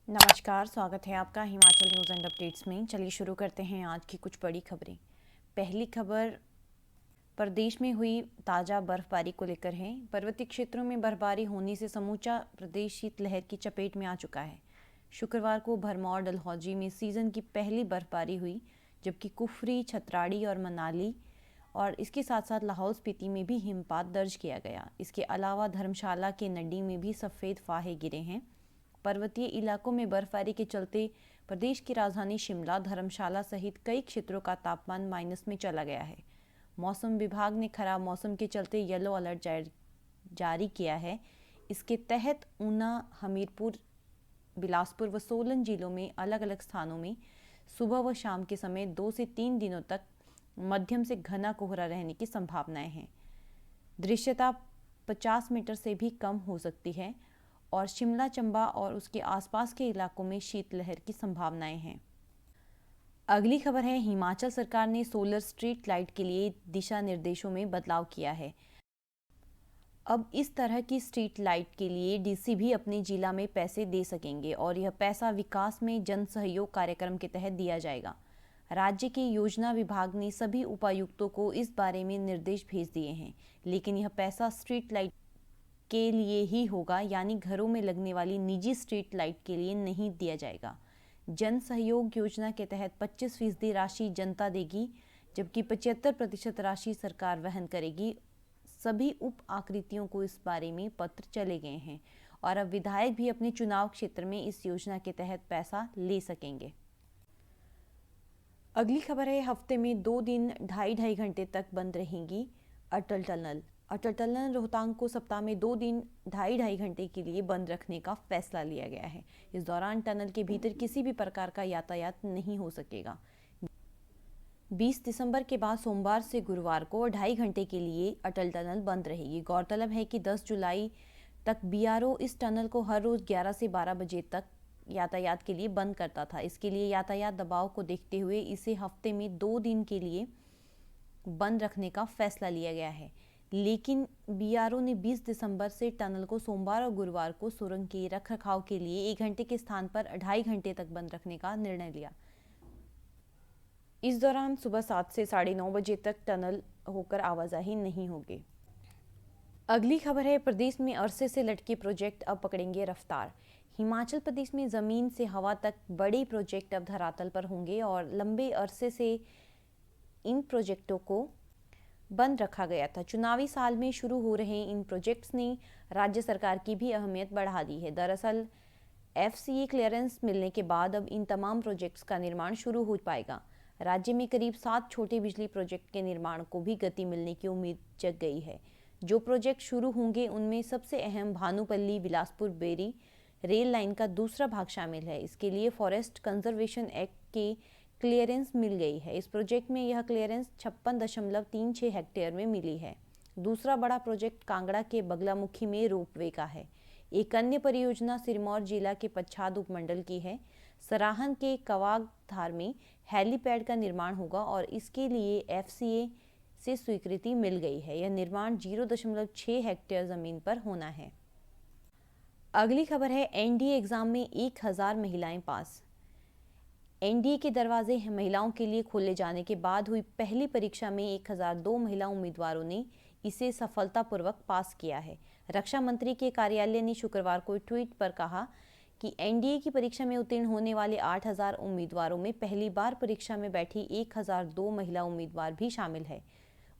नमस्कार, स्वागत है आपका हिमाचल न्यूज़ एंड अपडेट्स में। चलिए शुरू करते हैं आज की कुछ बड़ी खबरें। पहली खबर प्रदेश में हुई ताज़ा बर्फबारी को लेकर है। पर्वतीय क्षेत्रों में बर्फबारी होने से समूचा प्रदेश शीतलहर की चपेट में आ चुका है। शुक्रवार को भरमौर डलहौजी में सीज़न की पहली बर्फबारी हुई, जबकि कुफरी, छतराड़ी और मनाली और इसके साथ साथ लाहौल स्पीति में भी हिमपात दर्ज किया गया। इसके अलावा धर्मशाला के नड्डी में भी सफ़ेद फाहे गिरे हैं। पर्वतीय इलाकों में बर्फबारी के चलते प्रदेश की राजधानी शिमला, धर्मशाला सहित कई क्षेत्रों का तापमान माइनस में चला गया है। मौसम विभाग ने खराब मौसम के चलते येलो अलर्ट जारी किया है। इसके तहत ऊना, हमीरपुर, बिलासपुर व सोलन जिलों में अलग अलग स्थानों में सुबह व शाम के समय 2 से 3 दिनों तक मध्यम से घना कोहरा रहने की संभावनाएं हैं। दृश्यता 50 मीटर से भी कम हो सकती है और शिमला, चंबा और उसके आसपास के इलाकों में शीतलहर की संभावनाएं हैं। अगली खबर है, हिमाचल सरकार ने सोलर स्ट्रीट लाइट के लिए दिशा निर्देशों में बदलाव किया है। अब इस तरह की स्ट्रीट लाइट के लिए डीसी भी अपने जिला में पैसे दे सकेंगे और यह पैसा विकास में जन सहयोग कार्यक्रम के तहत दिया जाएगा। राज्य के योजना विभाग ने सभी उपायुक्तों को इस बारे में निर्देश भेज दिए हैं, लेकिन यह पैसा स्ट्रीट लाइट के लिए ही होगा, यानी घरों में लगने वाली निजी स्ट्रीट लाइट के लिए नहीं दिया जाएगा। जन सहयोग योजना के तहत 25% राशि जनता देगी, जबकि 75% राशि सरकार वहन करेगी। सभी उप आकृतियों को इस बारे में पत्र चले गए हैं और अब विधायक भी अपने चुनाव क्षेत्र में इस योजना के तहत पैसा ले सकेंगे। अगली खबर है, हफ्ते में 2 दिन 2.5 घंटे तक बंद रहेंगी अटल टनल। अटल टनल रोहतांग को सप्ताह में 2 दिन 2.5 घंटे के लिए बंद रखने का फैसला लिया गया है। इस दौरान टनल के भीतर किसी भी प्रकार का यातायात नहीं हो सकेगा। 20 दिसंबर के बाद सोमवार से गुरुवार को 2.5 घंटे के लिए अटल टनल बंद रहेगी। गौरतलब है कि 10 जुलाई तक बीआरओ इस टनल को हर रोज 11 से 12 बजे तक यातायात के लिए बंद करता था। इसके लिए यातायात दबाव को देखते हुए इसे हफ्ते में 2 दिन के लिए बंद रखने का फैसला लिया गया है, लेकिन बीआरओ ने 20 दिसंबर से टनल को सोमवार और गुरुवार को सुरंग के रखरखाव के लिए 1 घंटे के स्थान पर 2.5 घंटे तक बंद रखने का निर्णय लिया। इस दौरान सुबह 7 से 9:30 बजे तक टनल होकर आवाजाही नहीं होगी। अगली खबर है, प्रदेश में अरसे से लटके प्रोजेक्ट अब पकड़ेंगे रफ्तार। हिमाचल प्रदेश में जमीन से हवा तक बड़े प्रोजेक्ट अब धरातल पर होंगे और लंबे अरसे से इन प्रोजेक्टों को बंद रखा गया था। चुनावी साल में शुरू हो रहे इन प्रोजेक्ट्स ने राज्य सरकार की भी अहमियत बढ़ा दी है। दरअसल एफसीए क्लियरेंस मिलने के बाद अब इन तमाम प्रोजेक्ट्स का निर्माण शुरू हो पाएगा। राज्य में करीब 7 छोटे बिजली प्रोजेक्ट के निर्माण को भी गति मिलने की उम्मीद जग गई है। जो प्रोजेक्ट शुरू होंगे उनमें सबसे अहम भानुपल्ली बिलासपुर बेरी रेल लाइन का दूसरा भाग शामिल है। इसके लिए फॉरेस्ट कंजर्वेशन एक्ट के क्लियरेंस मिल गई है। इस प्रोजेक्ट में यह क्लियरेंस 56.36 हेक्टेयर में मिली है। दूसरा बड़ा प्रोजेक्ट कांगड़ा के बगलामुखी में रोपवे का है। एक अन्य परियोजना सिरमौर जिला के पच्छाद उपमंडल की है। सराहन के कवागधार में हेलीपैड का निर्माण होगा और इसके लिए एफसीए से स्वीकृति मिल गई है। यह निर्माण 0.6 हेक्टेयर जमीन पर होना है। अगली खबर है, एनडीए एग्जाम में 1000 महिलाएं पास। एनडीए के दरवाजे महिलाओं के लिए खोले जाने के बाद हुई पहली परीक्षा में 1002 महिला उम्मीदवारों ने इसे सफलतापूर्वक पास किया है। रक्षा मंत्री के कार्यालय ने शुक्रवार को ट्वीट पर कहा कि एनडीए की परीक्षा में उत्तीर्ण होने वाले 8000 उम्मीदवारों में पहली बार परीक्षा में बैठी 1002 महिला उम्मीदवार भी शामिल है।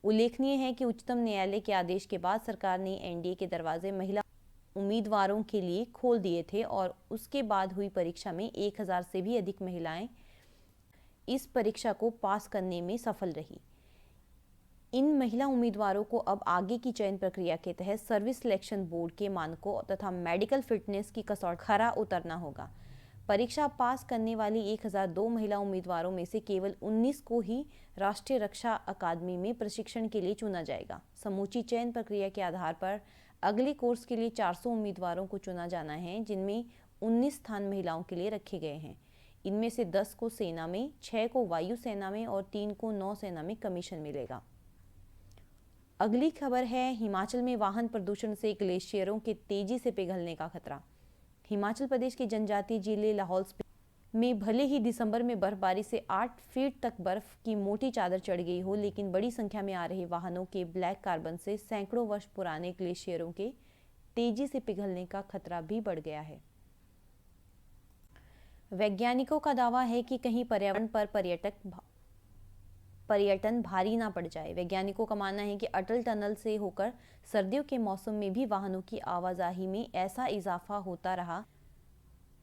उल्लेखनीय है कि उच्चतम न्यायालय के आदेश के बाद सरकार ने एनडीए के दरवाजे महिला उम्मीदवारों के लिए खोल दिए थे और उसके बाद हुई परीक्षा में 1000 से भी अधिक महिलाएं इस परीक्षा को पास करने में सफल रही। इन महिला उम्मीदवारों को अब आगे की चयन प्रक्रिया के तहत सर्विस सिलेक्शन बोर्ड के मानकों तथा मेडिकल फिटनेस की कसौटी खरा उतरना होगा। परीक्षा पास करने वाली 1002 महिला उम्मीदवारों में से केवल 19 को ही राष्ट्रीय रक्षा अकादमी में प्रशिक्षण के लिए चुना जाएगा। समूची चयन प्रक्रिया के आधार पर अगले कोर्स के लिए 400 उम्मीदवारों को चुना जाना है, जिनमें 19 स्थान महिलाओं के लिए रखे गए हैं। इनमें से 10 को सेना में, 6 को वायु सेना में और 3 को नौसेना में कमीशन मिलेगा। अगली खबर है, हिमाचल में वाहन प्रदूषण से ग्लेशियरों के तेजी से पिघलने का खतरा। हिमाचल प्रदेश के जनजातीय जिले लाहौल स्पीति में भले ही दिसंबर में बर्फबारी से 8 फीट तक बर्फ की मोटी चादर चढ़ गई हो, लेकिन बड़ी संख्या में आ रहे वाहनों के ब्लैक कार्बन से सैकड़ों वर्ष पुराने ग्लेशियरों के तेजी से पिघलने का खतरा भी बढ़ गया है। वैज्ञानिकों का दावा है कि कहीं पर्यावरण पर पर्यटन भारी ना पड़ जाए। वैज्ञानिकों का मानना है कि अटल टनल से होकर सर्दियों के मौसम में भी वाहनों की आवाजाही में ऐसा इजाफा होता रहा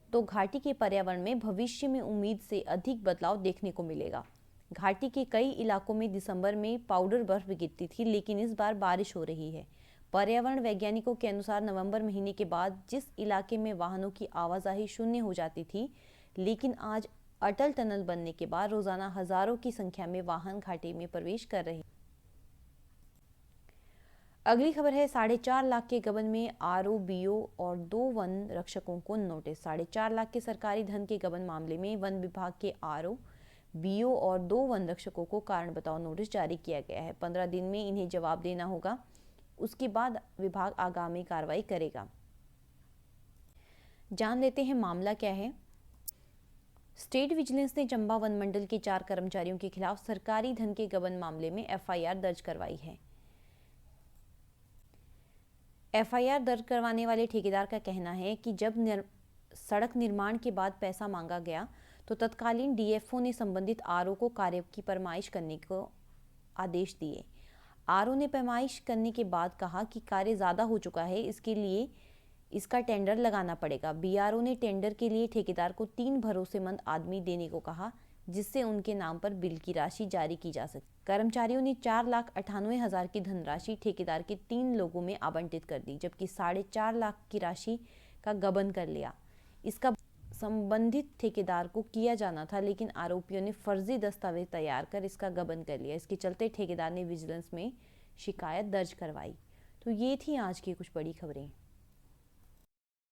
तो घाटी के पर्यावरण में भविष्य में उम्मीद से अधिक बदलाव देखने को मिलेगा। घाटी के कई इलाकों में दिसंबर में पाउडर बर्फ गिरती थी, लेकिन इस बार बारिश हो रही है। पर्यावरण वैज्ञानिकों के अनुसार नवंबर महीने के बाद जिस इलाके में वाहनों की आवाजाही शून्य हो जाती थी, लेकिन आज अटल टनल बनने के बाद रोजाना हजारों की संख्या में वाहन घाटी में प्रवेश कर रहे हैं। अगली खबर है 4.5 लाख के गबन में आरओबीओ और 2 वन रक्षकों को नोटिस। 4.5 लाख के सरकारी धन के गबन मामले में वन विभाग के आरओबीओ और 2 वन रक्षकों को कारण बताओ नोटिस जारी किया गया है। 15 दिन में इन्हें जवाब देना होगा, उसके बाद विभाग आगामी कार्रवाई करेगा। जान लेते हैं मामला क्या है। स्टेट विजिलेंस ने चंबा वन मंडल के 4 कर्मचारियों के खिलाफ सरकारी धन के गबन मामले में एफआईआर दर्ज करवाई है। एफआईआर दर्ज करवाने वाले ठेकेदार का कहना है कि जब सड़क निर्माण के बाद पैसा मांगा गया तो तत्कालीन डीएफओ ने संबंधित आरओ को कार्य की पैमाइश करने को आदेश दिए। आरओ ने पैमाइश करने के बाद कहा कि कार्य ज़्यादा हो चुका है, इसके लिए इसका टेंडर लगाना पड़ेगा। बीआरओ ने टेंडर के लिए ठेकेदार को 3 भरोसेमंद आदमी देने को कहा, जिससे उनके नाम पर बिल की राशि जारी की जा सके। कर्मचारियों ने 4,98,000 की धनराशि ठेकेदार के 3 लोगों में आवंटित कर दी, जबकि 4.5 लाख की राशि का गबन कर लिया। इसका संबंधित ठेकेदार को किया जाना था, लेकिन आरोपियों ने फर्जी दस्तावेज तैयार कर इसका गबन कर लिया। इसके चलते ठेकेदार ने विजिलेंस में शिकायत दर्ज करवाई। तो ये थी आज की कुछ बड़ी खबरें।